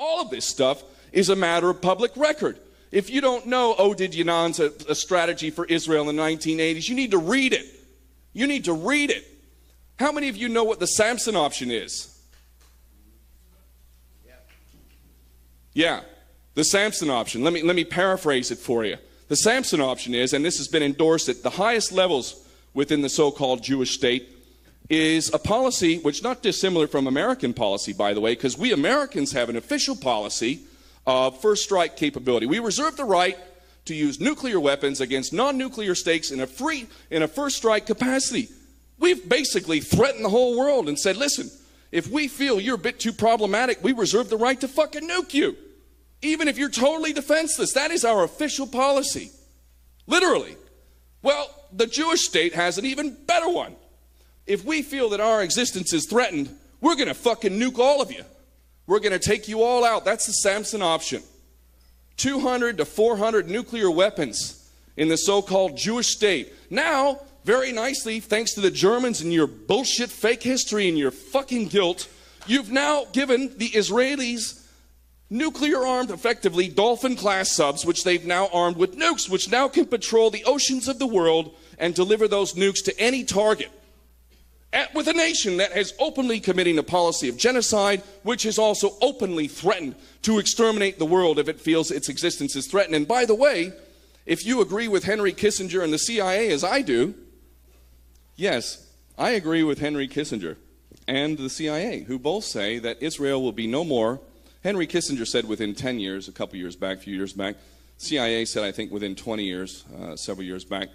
All of this stuff is a matter of public record. If you don't know Oded Yanan's a strategy for Israel in the 1980s, you need to read it. You need to read it. How many of you know what the Samson option is? Yeah, the Samson option. Let me paraphrase it for you. The Samson option is, and this has been endorsed at the highest levels within the so-called Jewish state, is a policy which not dissimilar from American policy, by the way, because we Americans have an official policy of first strike capability. We reserve the right to use nuclear weapons against non-nuclear states in a first strike capacity. We've basically threatened the whole world and said, listen, if we feel you're a bit too problematic, we reserve the right to fucking nuke you. Even if you're totally defenseless. That is our official policy. Literally. Well, the Jewish state has an even better one. If we feel that our existence is threatened, we're going to fucking nuke all of you. We're going to take you all out. That's the Samson option. 200 to 400 nuclear weapons in the so-called Jewish state. Now, very nicely, thanks to the Germans and your bullshit fake history and your fucking guilt, you've now given the Israelis nuclear-armed, effectively, Dolphin-class subs, which they've now armed with nukes, which now can patrol the oceans of the world and deliver those nukes to any target. With a nation that is openly committing a policy of genocide, which is also openly threatened to exterminate the world if it feels its existence is threatened. And by the way, if you agree with Henry Kissinger and the CIA as I do, yes, I agree with Henry Kissinger and the CIA, who both say that Israel will be no more. Henry Kissinger said within 10 years, a couple years back, a few years back. CIA said, I think, within 20 years, several years back.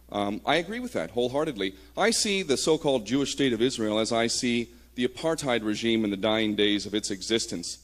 I agree with that wholeheartedly. I see the so-called Jewish state of Israel as I see the apartheid regime in the dying days of its existence.